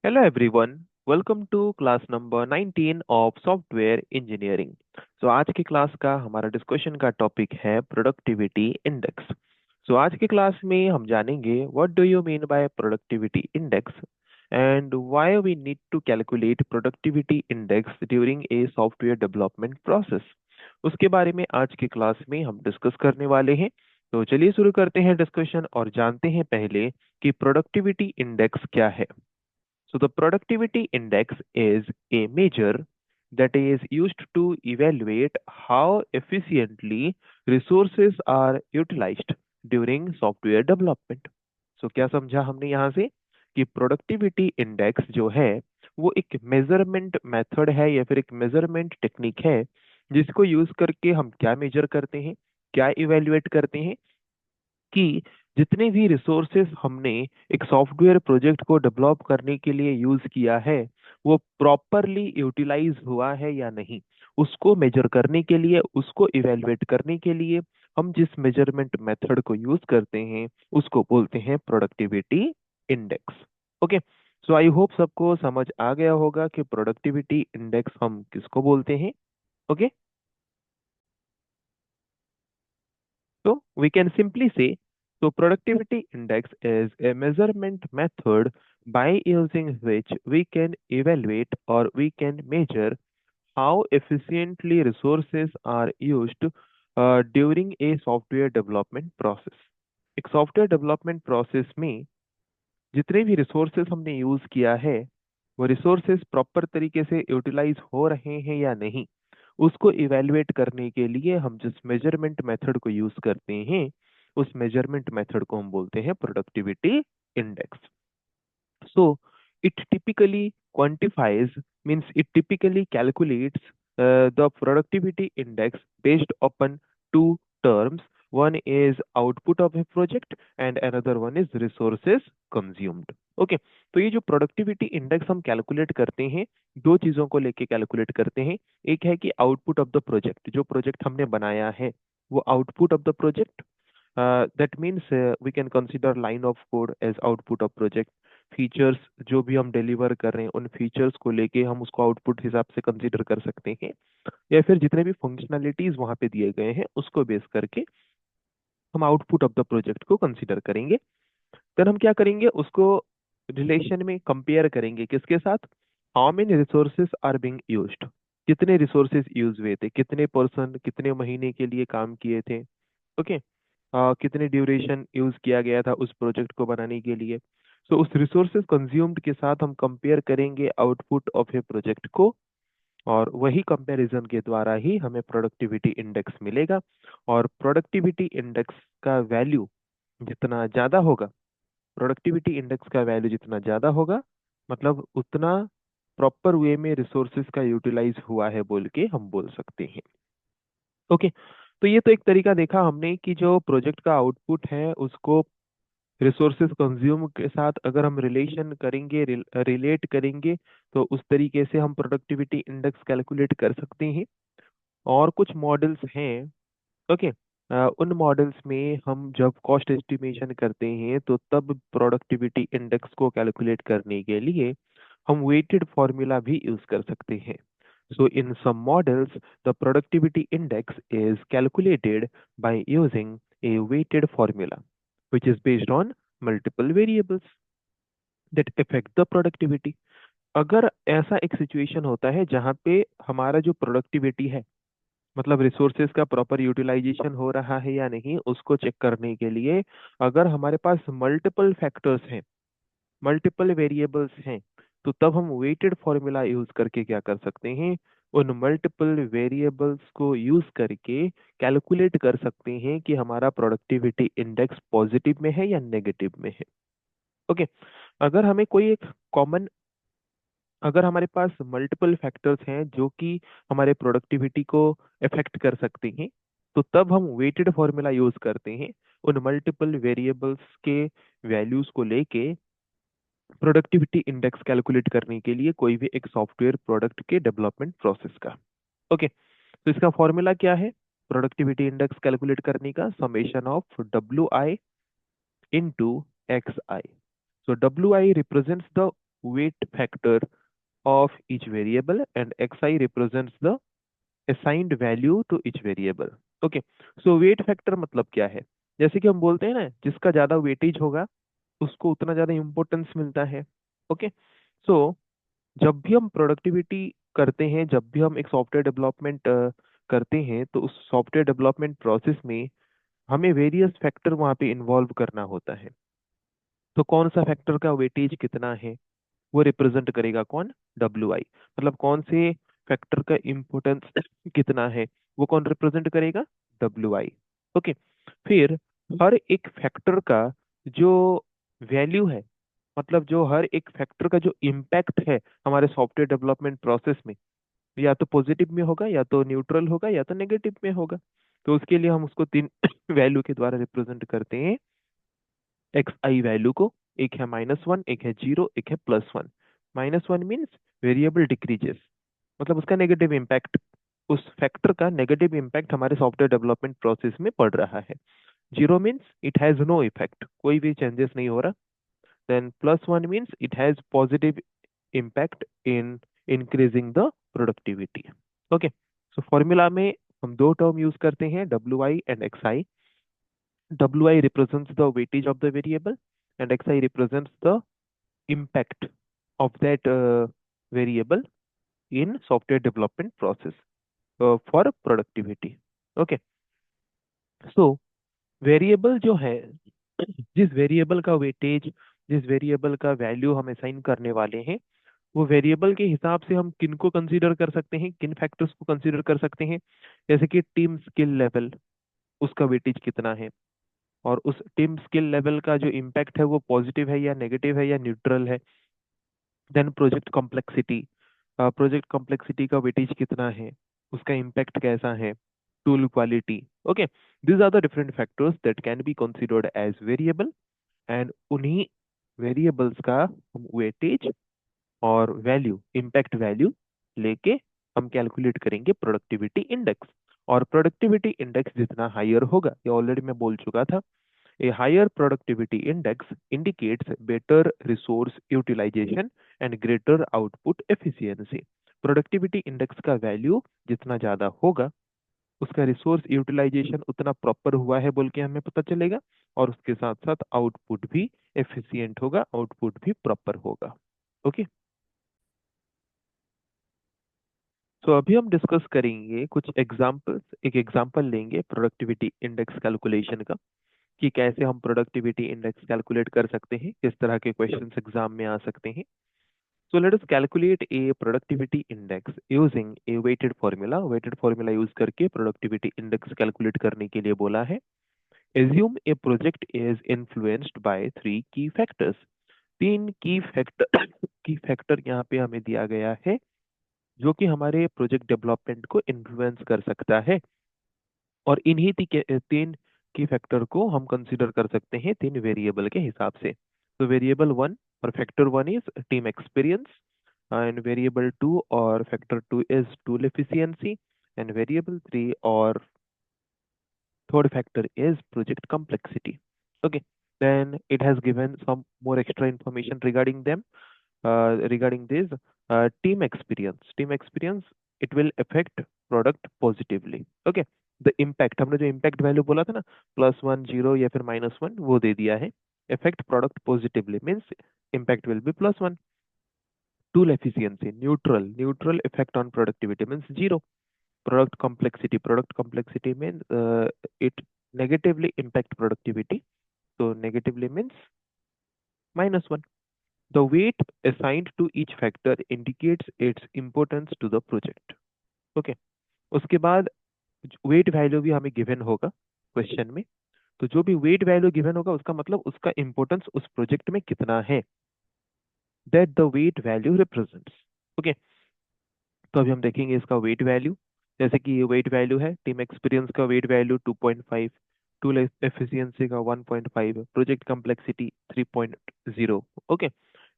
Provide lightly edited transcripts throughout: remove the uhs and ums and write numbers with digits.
Hello everyone, welcome to class number 19 of software engineering. आज की class का हमारा डिस्कशन का टॉपिक है प्रोडक्टिविटी इंडेक्स। आज की क्लास में हम जानेंगे what do you mean by productivity index and why we need to calculate productivity index during a software development process. उसके बारे में आज की क्लास में हम डिस्कस करने वाले हैं। तो चलिए शुरू करते हैं डिस्कशन और जानते हैं पहले कि प्रोडक्टिविटी इंडेक्स क्या है। So the productivity index is a measure that is used to evaluate how efficiently resources are utilized during software development. So क्या समझा हमने यहाँ से कि प्रोडक्टिविटी इंडेक्स जो है वो एक मेजरमेंट मेथड है या फिर एक मेजरमेंट टेक्निक है जिसको यूज करके हम क्या मेजर करते हैं, क्या इवेल्युएट करते हैं कि जितने भी रिसोर्सेस हमने एक सॉफ्टवेयर प्रोजेक्ट को डेवलप करने के लिए यूज किया है वो प्रॉपरली यूटिलाइज हुआ है या नहीं। उसको मेजर करने के लिए, उसको इवेलुएट करने के लिए हम जिस मेजरमेंट मेथड को यूज करते हैं उसको बोलते हैं productivity index. Okay, so I hope सबको समझ आ गया होगा कि प्रोडक्टिविटी इंडेक्स हम किसको बोलते हैं। Okay, so we can simply say, so productivity index is a measurement method by using which we can evaluate or we can measure how efficiently resources are used during a software development process। एक software development process में जितने भी resources हमने use किया है वो resources proper तरीके से यूटिलाइज हो रहे हैं या नहीं, उसको इवेलुएट करने के लिए हम जिस मेजरमेंट मेथड को यूज करते हैं उस मेजरमेंट मेथड को हम बोलते हैं productivity index. So it typically quantifies, means it typically calculates the productivity index based upon two terms. One is output of a project and another one is resources consumed. Okay, तो ये जो productivity index हम calculate करते हैं दो चीजों को लेके कैलकुलेट करते हैं। एक है कि आउटपुट ऑफ द प्रोजेक्ट, जो प्रोजेक्ट हमने बनाया है वो output of the project. That means we can consider line of code as output of project. Features जो भी हम डिलीवर कर रहे हैं उन फीचर्स को लेके हम उसको आउटपुट हिसाब से कंसीडर कर सकते हैं, या फिर जितने भी फंक्शनैलिटीज वहां पे दिए गए हैं उसको बेस करके हम आउटपुट ऑफ द प्रोजेक्ट को कंसीडर करेंगे। देन हम क्या करेंगे, उसको रिलेशन में कंपेयर करेंगे किसके साथ, how many resources are being used, कितने रिसोर्सेज यूज हुए थे, कितने पर्सन कितने महीने के लिए काम किए थे। ओके, कितने ड्यूरेशन यूज किया गया था उस प्रोजेक्ट को बनाने के लिए। सो उस रिसोर्सेज कंज्यूम्ड के साथ हम कंपेयर करेंगे आउटपुट ऑफ ए प्रोजेक्ट को, और वही कंपैरिजन के द्वारा ही हमें प्रोडक्टिविटी इंडेक्स मिलेगा। और प्रोडक्टिविटी इंडेक्स का वैल्यू जितना ज्यादा होगा, प्रोडक्टिविटी इंडेक्स का वैल्यू जितना ज्यादा होगा मतलब उतना प्रॉपर वे में रिसोर्सेज का यूटिलाइज हुआ है बोल के हम बोल सकते हैं। ओके, तो ये तो एक तरीका देखा हमने कि जो प्रोजेक्ट का आउटपुट है उसको रिसोर्सेज कंज्यूम के साथ अगर हम रिलेशन करेंगे, रिलेट करेंगे, तो उस तरीके से हम प्रोडक्टिविटी इंडेक्स कैलकुलेट कर सकते हैं। और कुछ मॉडल्स हैं। ओके, उन मॉडल्स में हम जब कॉस्ट एस्टिमेशन करते हैं तो तब प्रोडक्टिविटी इंडेक्स को कैलकुलेट करने के लिए हम वेटेड फॉर्मूला भी यूज कर सकते हैं। So in some models, the productivity index is calculated by using a weighted formula, which is based on multiple variables that affect the productivity। अगर ऐसा एक सिचुएशन होता है जहाँ पे हमारा जो प्रोडक्टिविटी है मतलब रिसोर्सेज का प्रॉपर यूटिलाइजेशन हो रहा है या नहीं उसको चेक करने के लिए अगर हमारे पास मल्टीपल फैक्टर्स हैं, मल्टीपल वेरिएबल्स हैं, तो तब हम वेटेड फॉर्मूला यूज करके क्या कर सकते हैं, उन मल्टीपल वेरिएबल्स को यूज करके कैलकुलेट कर सकते हैं कि हमारा प्रोडक्टिविटी इंडेक्स पॉजिटिव में है या नेगेटिव में है। ओके, अगर हमें कोई एक कॉमन, अगर हमारे पास मल्टीपल फैक्टर्स हैं जो कि हमारे प्रोडक्टिविटी को अफेक्ट कर सकते हैं तो तब हम वेटेड फॉर्मूला यूज करते हैं उन मल्टीपल वेरिएबल्स के वैल्यूज को लेके प्रोडक्टिविटी इंडेक्स कैलकुलेट करने के लिए कोई भी एक सॉफ्टवेयर प्रोडक्ट के डेवलपमेंट प्रोसेस का। ओके, तो इसका फॉर्मूला क्या है प्रोडक्टिविटी इंडेक्स कैलकुलेट करने का, summation of W I into X I. So W I represents the weight factor of each variable and xi represents the assigned value to each variable. Okay, so weight factor मतलब क्या है? जैसे कि हम बोलते हैं ना, जिसका ज्यादा वेटेज होगा उसको उतना ज्यादा इम्पोर्टेंस मिलता है। ओके, सो जब भी हम प्रोडक्टिविटी करते हैं, जब भी हम एक सॉफ्टवेयर डेवलपमेंट करते हैं, तो उस सॉफ्टवेयर डेवलपमेंट प्रोसेस में हमें वेरियस फैक्टर वहाँ पे इन्वॉल्व करना होता है। तो कौन सा फैक्टर का वेटेज कितना है वो रिप्रेजेंट करेगा कौन? W I. मतलब कौन से फैक्टर का इम्पोर्टेंस कितना है वो कौन रिप्रेजेंट करेगा? W I. ओके, फिर हर एक फैक्टर का जो वैल्यू है, मतलब जो हर एक फैक्टर का जो इम्पैक्ट है हमारे सॉफ्टवेयर डेवलपमेंट प्रोसेस में, या तो पॉजिटिव में होगा, या तो न्यूट्रल होगा, या तो नेगेटिव में होगा। तो उसके लिए हम उसको तीन वैल्यू के द्वारा रिप्रेजेंट करते हैं एक्स आई वैल्यू को। एक है -1, एक है 0, एक है +1। -1 मीन्स वेरिएबल डिक्रीजेस, मतलब उसका नेगेटिव इम्पैक्ट, उस फैक्टर का नेगेटिव इम्पैक्ट हमारे सॉफ्टवेयर डेवलपमेंट प्रोसेस में पड़ रहा है। 0 means it has no effect, कोई भी चेंजेस नहीं हो रहा। Then +1 means it has positive impact in increasing the productivity. Okay, so formula में हम दो टर्म यूज करते हैं, W I and X I. Wi represents the weightage of the variable and Xi represents the impact of that variable in software development process for productivity. Okay, so variable जो है, जिस variable का weightage, जिस variable का value हम assign करने वाले हैं, वो वेरिएबल के हिसाब से हम किन को कंसीडर कर सकते हैं, किन फैक्टर्स को कंसीडर कर सकते हैं। जैसे कि टीम स्किल लेवल, उसका वेटेज कितना है, और उस टीम स्किल लेवल का जो इम्पैक्ट है वो पॉजिटिव है या नेगेटिव है या न्यूट्रल है। Then project complexity, project complexity का वेटेज कितना है, उसका इम्पैक्ट कैसा है। Tool quality. Okay, these are the different factors that can be considered as variable, and उन्हीं वेरिएबल्स का हम वेटेज और वैल्यू, इम्पैक्ट वैल्यू लेके हम कैलकुलेट करेंगे प्रोडक्टिविटी इंडेक्स। और प्रोडक्टिविटी इंडेक्स जितना हायर होगा, ये ऑलरेडी मैं बोल चुका था, a higher productivity index indicates better resource utilization and greater output efficiency. Productivity index का वैल्यू जितना ज्यादा होगा, उसका रिसोर्स यूटिलाइजेशन उतना प्रॉपर हुआ है बोल के हमें पता चलेगा, और उसके साथ साथ आउटपुट भी एफिशिएंट होगा, आउटपुट भी प्रॉपर होगा। ओके, तो अभी हम डिस्कस करेंगे कुछ एग्जांपल्स, एक एग्जांपल लेंगे प्रोडक्टिविटी इंडेक्स कैलकुलेशन का, कि कैसे हम प्रोडक्टिविटी इंडेक्स कैलकुलेट कर सकते हैं, किस तरह के क्वेश्चंस एग्जाम में आ सकते हैं। So let us calculate a productivity index using a weighted formula. Weighted formula use करके प्रोडक्टिविटी इंडेक्स कैलकुलेट करने के लिए बोला है। Assume a project is influenced by 3 key factors. 3 की फैक्टर की फैक्टर यहाँ पे हमें दिया गया है, जो कि हमारे प्रोजेक्ट डेवलपमेंट को इन्फ्लुएंस कर सकता है। और इन्हीं 3 की फैक्टर को हम कंसीडर कर सकते हैं 3 वेरिएबल के हिसाब से। तो वेरिएबल 1 और factor 1 is team experience, and variable 2 और factor 2 is tool efficiency, and variable 3 और third factor is project complexity. Okay, then it has given some more extra information regarding them, regarding this team experience. Team experience, it will affect product positively. Okay, the impact, हमने जो impact value बोला था ना, +1, 0 या फिर -1, वो दे दिया है। affect product positively means impact will be +1. tool efficiency, neutral effect on productivity means 0. Product complexity means it negatively impact productivity, so negatively means -1. The weight assigned to each factor indicates its importance to the project. Okay, उसके बाद wait value भी हमें given होगा question में। तो जो भी wait value given होगा उसका मतलब उसका इंपॉर्टेंस उस प्रोजेक्ट में कितना है, that the weight value represents. Okay, तो अभी हम देखेंगे इसका वेट वैल्यू। जैसे कि ये वेट वैल्यू है, टीम एक्सपीरियंस का वेट वैल्यू 2.5, टूल एफिशिएंसी का 1.5, project complexity 3.0। Okay,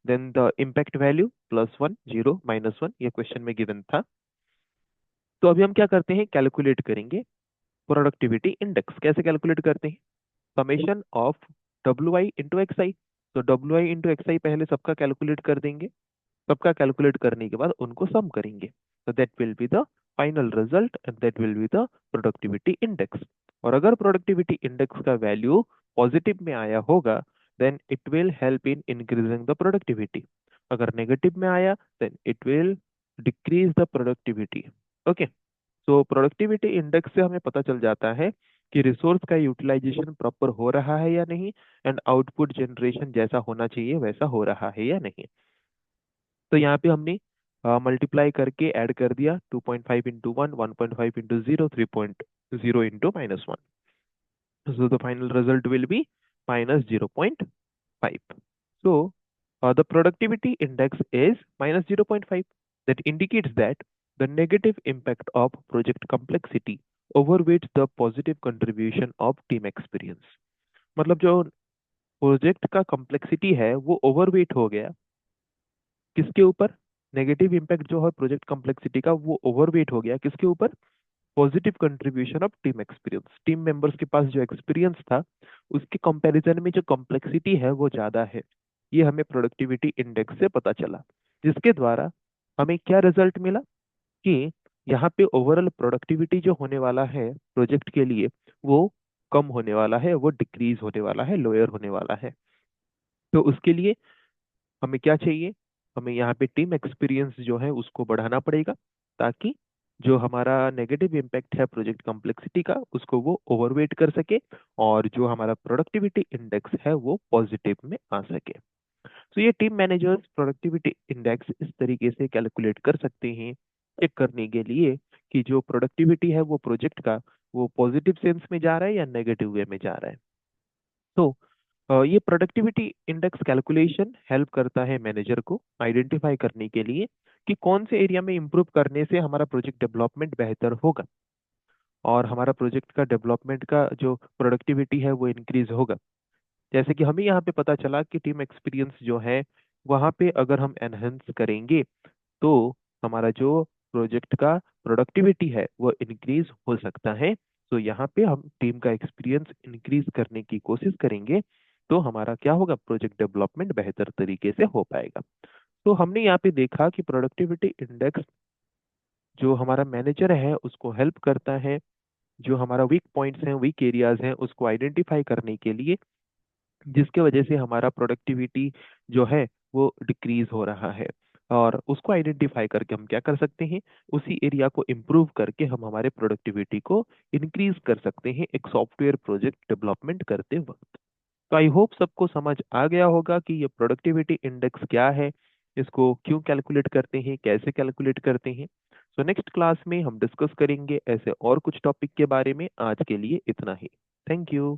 then the impact value +1, 0, -1, ये क्वेश्चन में गिवन था। तो अभी हम क्या करते हैं, कैलकुलेट करेंगे प्रोडक्टिविटी इंडेक्स। कैसे कैलकुलेट करते हैं? Summation of W I into X I. तो W I into X I पहले सबका कैलकुलेट कर देंगे, सबका कैलकुलेट करने के बाद उनको सम करेंगे, तो that will be the final result and that will be the productivity index. और अगर प्रोडक्टिविटी इंडेक्स का वैल्यू पॉजिटिव में आया होगा then it will help in increasing the productivity, अगर नेगेटिव में आया then it will decrease the productivity. Okay, तो प्रोडक्टिविटी इंडेक्स से हमें पता चल जाता है कि रिसोर्स का यूटिलाइजेशन प्रॉपर हो रहा है या नहीं, एंड आउटपुट जनरेशन जैसा होना चाहिए वैसा हो रहा है या नहीं। तो यहाँ पे हमने मल्टीप्लाई करके ऐड कर दिया, 2.5 into 1, 1.5 into 0, 3.0 into -1, so the final result will be -0.5. So the productivity index is -0.5. That indicates that the negative impact of project complexity overweights the positive contribution of team experience. मतलब जो project का complexity है वो overweight हो गया किसके ऊपर, negative impact जो है प्रोजेक्ट कॉम्प्लेक्सिटी का वो ओवरवेट हो गया किसके ऊपर, positive contribution of team experience, team members के पास जो एक्सपीरियंस था उसके कंपैरिजन में जो कॉम्प्लेक्सिटी है वो ज्यादा है। ये हमें प्रोडक्टिविटी इंडेक्स से पता चला, जिसके द्वारा हमें क्या रिजल्ट मिला कि यहाँ पे ओवरऑल प्रोडक्टिविटी जो होने वाला है प्रोजेक्ट के लिए वो कम होने वाला है, वो डिक्रीज होने वाला है, लोअर होने वाला है। तो उसके लिए हमें क्या चाहिए, हमें यहाँ पे टीम एक्सपीरियंस जो है उसको बढ़ाना पड़ेगा, ताकि जो हमारा नेगेटिव इम्पैक्ट है प्रोजेक्ट कॉम्प्लेक्सिटी का उसको वो ओवरवेट कर सके, और जो हमारा प्रोडक्टिविटी इंडेक्स है वो पॉजिटिव में आ सके। तो ये टीम मैनेजर्स प्रोडक्टिविटी इंडेक्स इस तरीके से कैलकुलेट कर सकते हैं, चेक करने के लिए कि जो प्रोडक्टिविटी है वो प्रोजेक्ट का वो पॉजिटिव सेंस में जा रहा है या नेगेटिव वे में जा रहा है। तो ये प्रोडक्टिविटी इंडेक्स कैलकुलेशन हेल्प करता है मैनेजर को आइडेंटिफाई करने के लिए कि कौन से एरिया में इंप्रूव करने से हमारा प्रोजेक्ट डेवलपमेंट बेहतर होगा और हमारा प्रोजेक्ट का डेवलपमेंट का जो प्रोडक्टिविटी है वो इंक्रीज होगा। जैसे कि हमें यहाँ पे पता चला कि टीम एक्सपीरियंस जो है वहाँ पे अगर हम एनहेंस करेंगे तो हमारा जो प्रोजेक्ट का प्रोडक्टिविटी है वो इंक्रीज हो सकता है। तो यहाँ पे हम टीम का एक्सपीरियंस इंक्रीज करने की कोशिश करेंगे, तो हमारा क्या होगा, प्रोजेक्ट डेवलपमेंट बेहतर तरीके से हो पाएगा। तो हमने यहाँ पे देखा कि प्रोडक्टिविटी इंडेक्स जो हमारा मैनेजर है उसको हेल्प करता है, जो हमारा वीक पॉइंट्स हैं, वीक एरियाज हैं, उसको आइडेंटिफाई करने के लिए, जिसके वजह से हमारा प्रोडक्टिविटी जो है वो डिक्रीज हो रहा है। और उसको आइडेंटिफाई करके हम क्या कर सकते हैं, उसी एरिया को इम्प्रूव करके हम हमारे प्रोडक्टिविटी को इंक्रीज कर सकते हैं एक सॉफ्टवेयर प्रोजेक्ट डेवलपमेंट करते वक्त। तो आई होप सबको समझ आ गया होगा कि ये प्रोडक्टिविटी इंडेक्स क्या है, इसको क्यों कैलकुलेट करते हैं, कैसे कैलकुलेट करते हैं। सो नेक्स्ट क्लास में हम डिस्कस करेंगे ऐसे और कुछ टॉपिक के बारे में। आज के लिए इतना ही। Thank you.